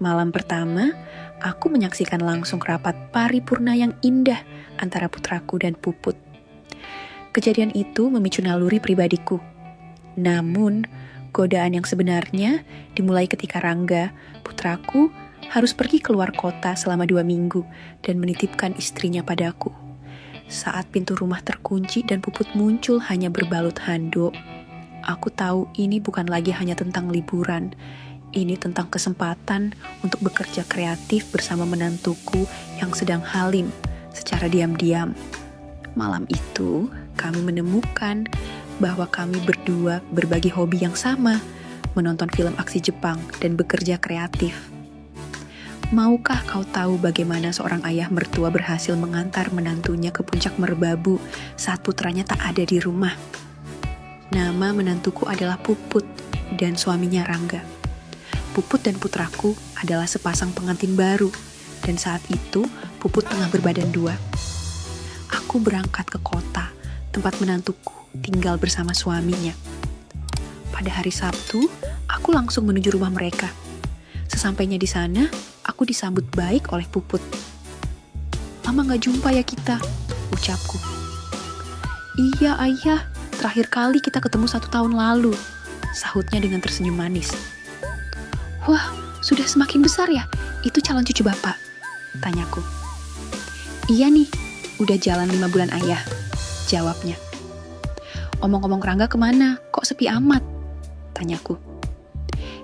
Malam pertama, aku menyaksikan langsung rapat paripurna yang indah antara putraku dan Puput. Kejadian itu memicu naluri pribadiku. Namun, godaan yang sebenarnya dimulai ketika Rangga, putraku, harus pergi keluar kota selama 2 minggu dan menitipkan istrinya padaku. Saat pintu rumah terkunci dan Puput muncul hanya berbalut handuk, aku tahu ini bukan lagi hanya tentang liburan. Ini tentang kesempatan untuk bekerja kreatif bersama menantuku yang sedang halim secara diam-diam. Malam itu, kami menemukan bahwa kami berdua berbagi hobi yang sama, menonton film aksi Jepang dan bekerja kreatif. Maukah kau tahu bagaimana seorang ayah mertua berhasil mengantar menantunya ke puncak merbabu saat putranya tak ada di rumah? Nama menantuku adalah Puput dan suaminya Rangga. Puput dan putraku adalah sepasang pengantin baru, dan saat itu Puput tengah berbadan 2. Aku berangkat ke kota, tempat menantuku tinggal bersama suaminya. Pada hari Sabtu, aku langsung menuju rumah mereka. Sesampainya di sana, aku disambut baik oleh Puput. "Lama gak jumpa ya kita," ucapku. "Iya ayah, terakhir kali kita ketemu 1 tahun lalu," sahutnya dengan tersenyum manis. "Wah, sudah semakin besar ya? Itu calon cucu bapak?" tanyaku. "Iya nih, udah jalan 5 bulan ayah," jawabnya. "Omong-omong Rangga kemana? Kok sepi amat?" tanyaku.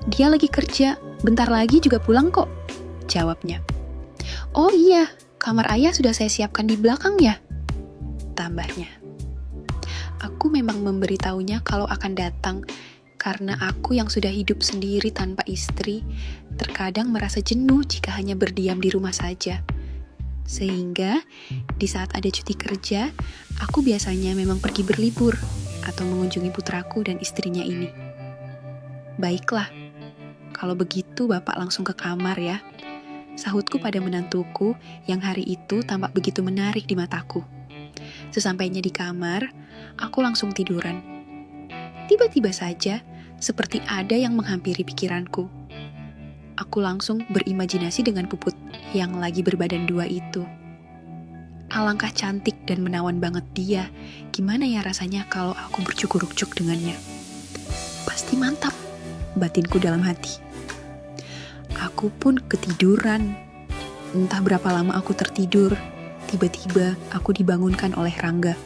"Dia lagi kerja, bentar lagi juga pulang kok," jawabnya. "Oh iya, kamar ayah sudah saya siapkan di belakang ya?" tambahnya. Aku memang memberitahunya kalau akan datang, karena aku yang sudah hidup sendiri tanpa istri, terkadang merasa jenuh jika hanya berdiam di rumah saja. Sehingga, di saat ada cuti kerja, aku biasanya memang pergi berlibur atau mengunjungi putraku dan istrinya ini. "Baiklah, kalau begitu bapak langsung ke kamar ya," sahutku pada menantuku yang hari itu tampak begitu menarik di mataku. Sesampainya di kamar, aku langsung tiduran. Tiba-tiba saja, seperti ada yang menghampiri pikiranku. Aku langsung berimajinasi dengan Puput yang lagi berbadan 2 itu. Alangkah cantik dan menawan banget dia. Gimana ya rasanya kalau aku bercukur-cukur dengannya? Pasti mantap, batinku dalam hati. Aku pun ketiduran. Entah berapa lama aku tertidur, tiba-tiba aku dibangunkan oleh Rangga.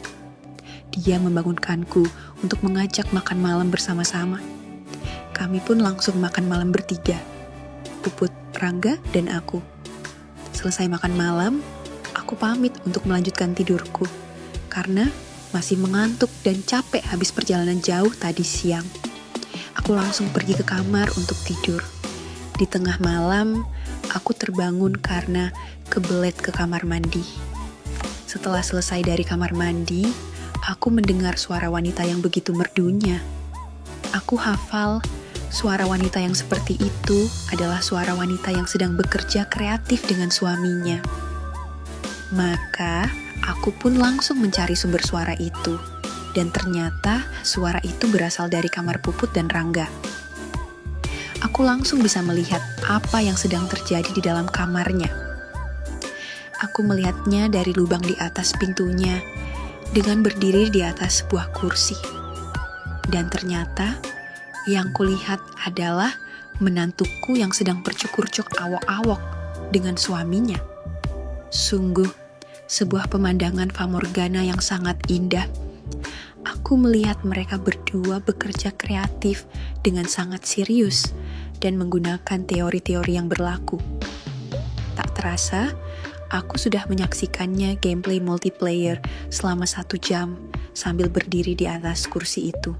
Dia membangunkanku untuk mengajak makan malam bersama-sama. Kami pun langsung makan malam bertiga. Puput, Rangga, dan aku. Selesai makan malam, aku pamit untuk melanjutkan tidurku. Karena masih mengantuk dan capek habis perjalanan jauh tadi siang. Aku langsung pergi ke kamar untuk tidur. Di tengah malam, aku terbangun karena kebelet ke kamar mandi. Setelah selesai dari kamar mandi, aku mendengar suara wanita yang begitu merdunya. Aku hafal, suara wanita yang seperti itu adalah suara wanita yang sedang bekerja kreatif dengan suaminya. Maka, aku pun langsung mencari sumber suara itu. Dan ternyata suara itu berasal dari kamar Puput dan Rangga. Aku langsung bisa melihat apa yang sedang terjadi di dalam kamarnya. Aku melihatnya dari lubang di atas pintunya, dengan berdiri di atas sebuah kursi. Dan ternyata, yang kulihat adalah menantuku yang sedang bercukur-cuk awok-awok dengan suaminya. Sungguh, sebuah pemandangan famorgana yang sangat indah. Aku melihat mereka berdua bekerja kreatif dengan sangat serius dan menggunakan teori-teori yang berlaku. Tak terasa, aku sudah menyaksikannya gameplay multiplayer selama 1 jam sambil berdiri di atas kursi itu.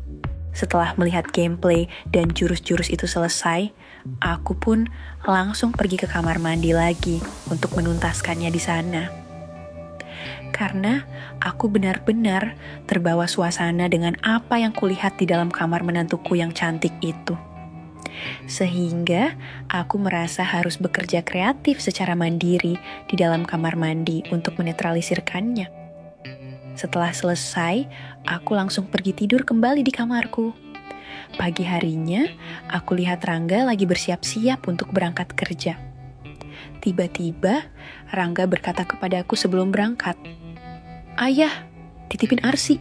Setelah melihat gameplay dan jurus-jurus itu selesai, aku pun langsung pergi ke kamar mandi lagi untuk menuntaskannya di sana. Karena aku benar-benar terbawa suasana dengan apa yang kulihat di dalam kamar menantuku yang cantik itu. Sehingga aku merasa harus bekerja kreatif secara mandiri di dalam kamar mandi untuk menetralisirkannya. Setelah selesai, aku langsung pergi tidur kembali di kamarku. Pagi harinya, aku lihat Rangga lagi bersiap-siap untuk berangkat kerja. Tiba-tiba, Rangga berkata kepadaku sebelum berangkat, "Ayah, titipin Arsi."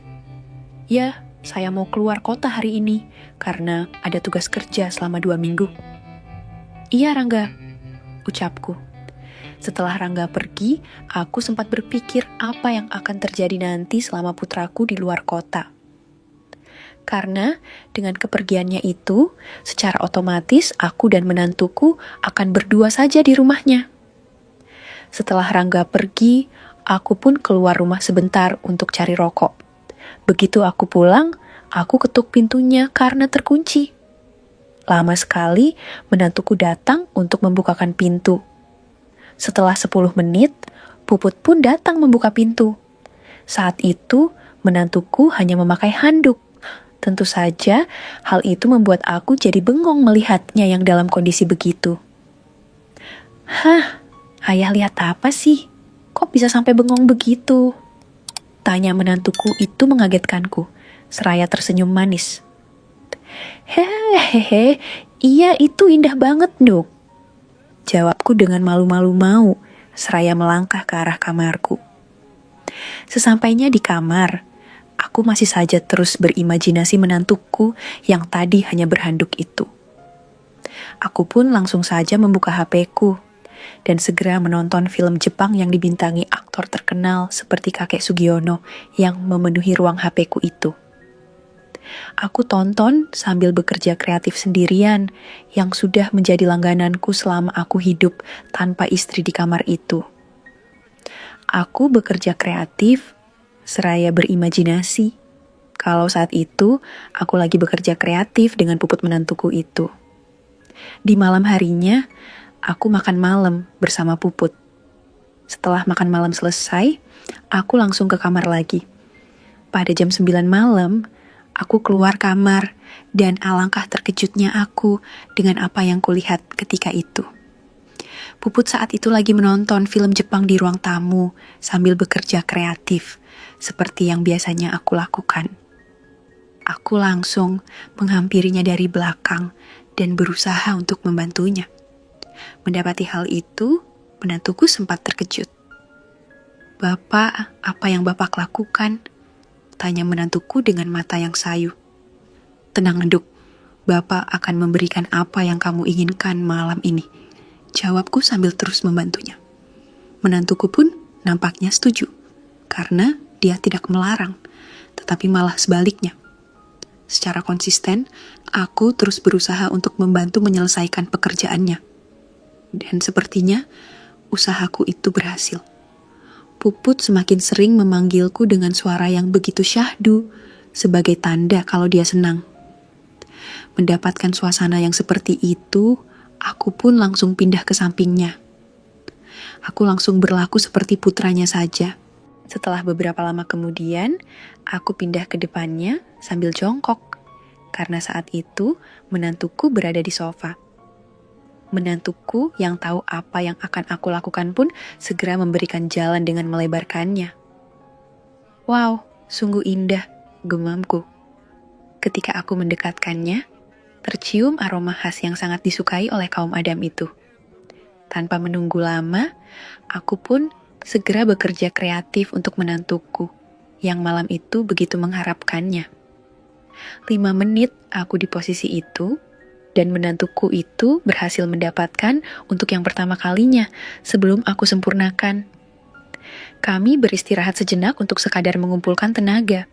"Ya, saya mau keluar kota hari ini karena ada tugas kerja selama 2 minggu." "Iya, Rangga," ucapku. Setelah Rangga pergi, aku sempat berpikir apa yang akan terjadi nanti selama putraku di luar kota. Karena dengan kepergiannya itu, secara otomatis aku dan menantuku akan berdua saja di rumahnya. Setelah Rangga pergi, aku pun keluar rumah sebentar untuk cari rokok. Begitu aku pulang, aku ketuk pintunya karena terkunci. Lama sekali, menantuku datang untuk membukakan pintu. Setelah 10 menit, Puput pun datang membuka pintu. Saat itu, menantuku hanya memakai handuk. Tentu saja, hal itu membuat aku jadi bengong melihatnya yang dalam kondisi begitu. "Hah, ayah lihat apa sih? Kok bisa sampai bengong begitu?" tanya menantuku itu mengagetkanku, seraya tersenyum manis. "Hehehe, iya itu indah banget, Nduk," jawabku dengan malu-malu mau, seraya melangkah ke arah kamarku. Sesampainya di kamar, aku masih saja terus berimajinasi menantuku yang tadi hanya berhanduk itu. Aku pun langsung saja membuka HP-ku dan segera menonton film Jepang yang dibintangi aktor terkenal seperti kakek Sugiono yang memenuhi ruang HP-ku itu. Aku tonton sambil bekerja kreatif sendirian yang sudah menjadi langgananku selama aku hidup tanpa istri di kamar itu. Aku bekerja kreatif seraya berimajinasi kalau saat itu aku lagi bekerja kreatif dengan Puput menantuku itu. Di malam harinya, aku makan malam bersama Puput. Setelah makan malam selesai, aku langsung ke kamar lagi. Pada jam 9 malam, aku keluar kamar dan alangkah terkejutnya aku dengan apa yang kulihat ketika itu. Puput saat itu lagi menonton film Jepang di ruang tamu sambil bekerja kreatif, seperti yang biasanya aku lakukan. Aku langsung menghampirinya dari belakang dan berusaha untuk membantunya. Mendapati hal itu, menantuku sempat terkejut. "Bapak, apa yang Bapak lakukan?" tanya menantuku dengan mata yang sayu. "Tenang, Nduk, Bapak akan memberikan apa yang kamu inginkan malam ini," jawabku sambil terus membantunya. Menantuku pun nampaknya setuju, karena dia tidak melarang, tetapi malah sebaliknya. Secara konsisten, aku terus berusaha untuk membantu menyelesaikan pekerjaannya. Dan sepertinya, usahaku itu berhasil. Puput semakin sering memanggilku dengan suara yang begitu syahdu, sebagai tanda kalau dia senang. Mendapatkan suasana yang seperti itu, aku pun langsung pindah ke sampingnya. Aku langsung berlaku seperti putranya saja. Setelah beberapa lama kemudian, aku pindah ke depannya sambil jongkok, karena saat itu menantuku berada di sofa. Menantuku yang tahu apa yang akan aku lakukan pun segera memberikan jalan dengan melebarkannya. "Wow, sungguh indah," gemamku. Ketika aku mendekatkannya, tercium aroma khas yang sangat disukai oleh kaum Adam itu. Tanpa menunggu lama, aku pun segera bekerja kreatif untuk menantuku, yang malam itu begitu mengharapkannya. 5 menit aku di posisi itu, dan menantuku itu berhasil mendapatkan untuk yang pertama kalinya sebelum aku sempurnakan. Kami beristirahat sejenak untuk sekadar mengumpulkan tenaga.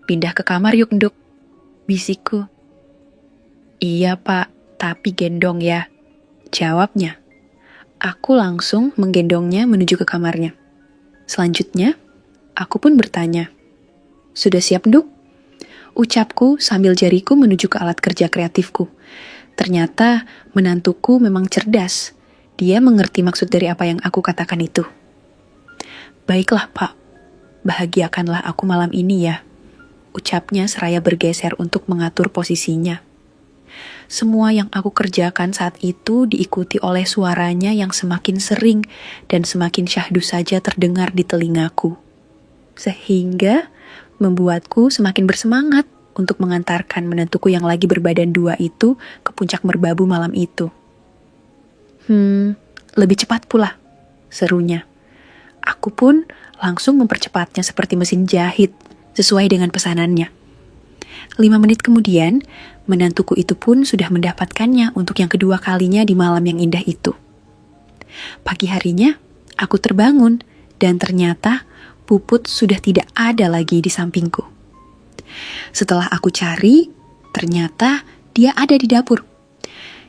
"Pindah ke kamar yuk, Nduk," bisikku. "Iya, Pak, tapi gendong ya," jawabnya. Aku langsung menggendongnya menuju ke kamarnya. Selanjutnya, aku pun bertanya, "Sudah siap, Nduk?" ucapku sambil jariku menuju ke alat kerja kreatifku. Ternyata menantuku memang cerdas. Dia mengerti maksud dari apa yang aku katakan itu. "Baiklah, Pak. Bahagiakanlah aku malam ini ya," ucapnya seraya bergeser untuk mengatur posisinya. Semua yang aku kerjakan saat itu diikuti oleh suaranya yang semakin sering dan semakin syahdu saja terdengar di telingaku. Sehingga membuatku semakin bersemangat untuk mengantarkan menantuku yang lagi berbadan dua itu ke puncak merbabu malam itu. Lebih cepat pula, serunya. Aku pun langsung mempercepatnya seperti mesin jahit, sesuai dengan pesanannya. 5 menit kemudian, menantuku itu pun sudah mendapatkannya untuk yang kedua kalinya di malam yang indah itu. Pagi harinya, aku terbangun dan ternyata Puput sudah tidak ada lagi di sampingku. Setelah aku cari, ternyata dia ada di dapur.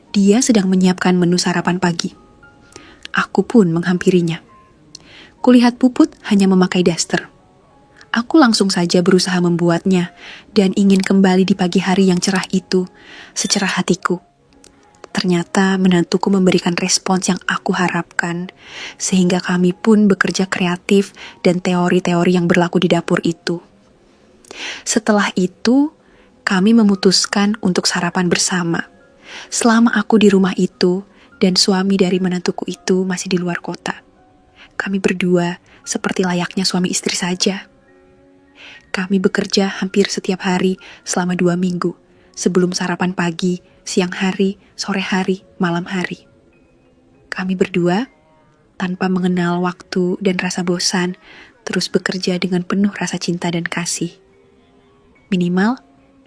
Dia sedang menyiapkan menu sarapan pagi. Aku pun menghampirinya. Kulihat Puput hanya memakai daster. Aku langsung saja berusaha membuatnya dan ingin kembali di pagi hari yang cerah itu, secerah hatiku. Ternyata menantuku memberikan respons yang aku harapkan, sehingga kami pun bekerja kreatif dan teori-teori yang berlaku di dapur itu. Setelah itu, kami memutuskan untuk sarapan bersama. Selama aku di rumah itu dan suami dari menantuku itu masih di luar kota. Kami berdua seperti layaknya suami istri saja. Kami bekerja hampir setiap hari selama 2 minggu, sebelum sarapan pagi, siang hari, sore hari, malam hari. Kami berdua, tanpa mengenal waktu dan rasa bosan, terus bekerja dengan penuh rasa cinta dan kasih. Minimal,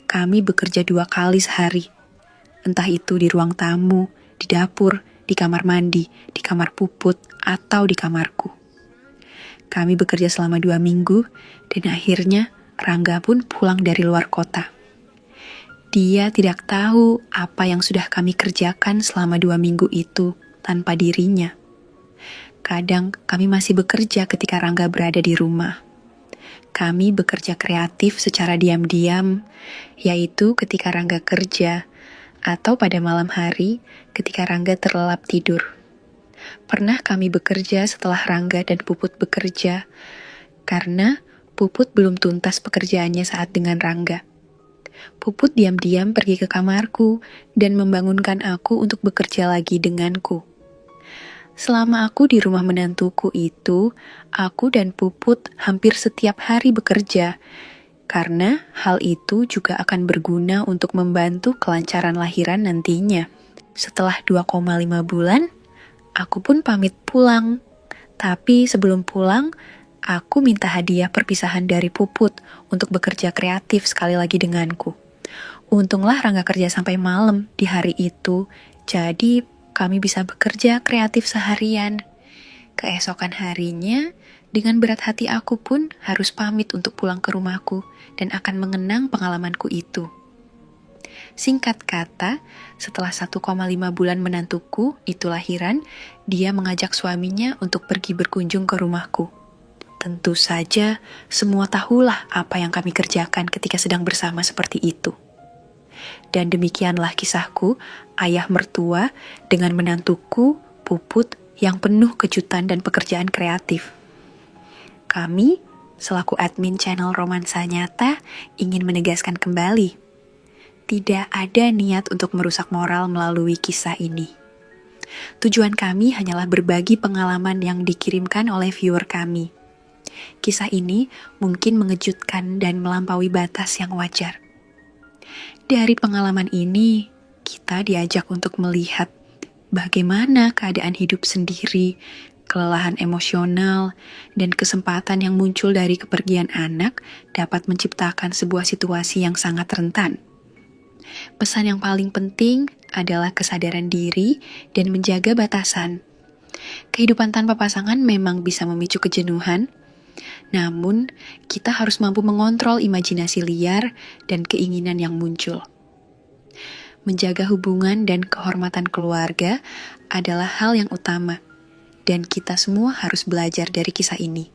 kami bekerja 2 kali sehari. Entah itu di ruang tamu, di dapur, di kamar mandi, di kamar Puput, atau di kamarku. Kami bekerja selama 2 minggu, dan akhirnya Rangga pun pulang dari luar kota. Dia tidak tahu apa yang sudah kami kerjakan selama 2 minggu itu tanpa dirinya. Kadang kami masih bekerja ketika Rangga berada di rumah. Kami bekerja kreatif secara diam-diam, yaitu ketika Rangga kerja, atau pada malam hari ketika Rangga terlelap tidur. Pernah kami bekerja setelah Rangga dan Puput bekerja, karena Puput belum tuntas pekerjaannya saat dengan Rangga. Puput diam-diam pergi ke kamarku dan membangunkan aku untuk bekerja lagi denganku. Selama aku di rumah menantuku itu, aku dan Puput hampir setiap hari bekerja, karena hal itu juga akan berguna untuk membantu kelancaran lahiran nantinya. Setelah 2,5 bulan, aku pun pamit pulang. Tapi sebelum pulang, aku minta hadiah perpisahan dari Puput untuk bekerja kreatif sekali lagi denganku. Untunglah Rangga kerja sampai malam di hari itu, jadi kami bisa bekerja kreatif seharian. Keesokan harinya, dengan berat hati aku pun harus pamit untuk pulang ke rumahku dan akan mengenang pengalamanku itu. Singkat kata, setelah 1,5 bulan menantuku itu lahiran, dia mengajak suaminya untuk pergi berkunjung ke rumahku. Tentu saja, semua tahulah apa yang kami kerjakan ketika sedang bersama seperti itu. Dan demikianlah kisahku, ayah mertua dengan menantuku, Puput, yang penuh kejutan dan pekerjaan kreatif. Kami, selaku admin channel Romansa Nyata, ingin menegaskan kembali, tidak ada niat untuk merusak moral melalui kisah ini. Tujuan kami hanyalah berbagi pengalaman yang dikirimkan oleh viewer kami. Kisah ini mungkin mengejutkan dan melampaui batas yang wajar. Dari pengalaman ini, kita diajak untuk melihat bagaimana keadaan hidup sendiri, kelelahan emosional, dan kesempatan yang muncul dari kepergian anak dapat menciptakan sebuah situasi yang sangat rentan. Pesan yang paling penting adalah kesadaran diri dan menjaga batasan. Kehidupan tanpa pasangan memang bisa memicu kejenuhan, namun kita harus mampu mengontrol imajinasi liar dan keinginan yang muncul. Menjaga hubungan dan kehormatan keluarga adalah hal yang utama, dan kita semua harus belajar dari kisah ini.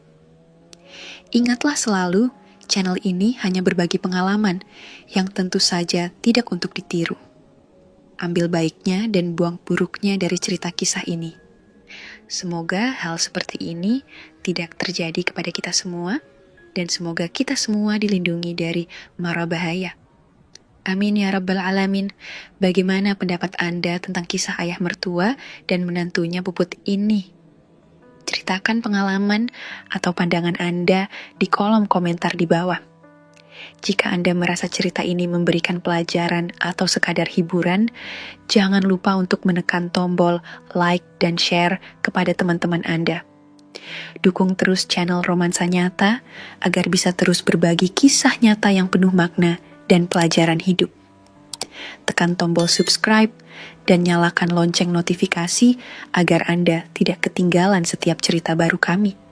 Ingatlah selalu, channel ini hanya berbagi pengalaman yang tentu saja tidak untuk ditiru. Ambil baiknya dan buang buruknya dari cerita kisah ini. Semoga hal seperti ini tidak terjadi kepada kita semua, dan semoga kita semua dilindungi dari mara bahaya. Amin ya Rabbal Alamin. Bagaimana pendapat Anda tentang kisah ayah mertua dan menantunya Puput ini? Ceritakan pengalaman atau pandangan Anda di kolom komentar di bawah. Jika Anda merasa cerita ini memberikan pelajaran atau sekadar hiburan, jangan lupa untuk menekan tombol like dan share kepada teman-teman Anda. Dukung terus channel Romansa Nyata agar bisa terus berbagi kisah nyata yang penuh makna dan pelajaran hidup. Tekan tombol subscribe dan nyalakan lonceng notifikasi agar Anda tidak ketinggalan setiap cerita baru kami.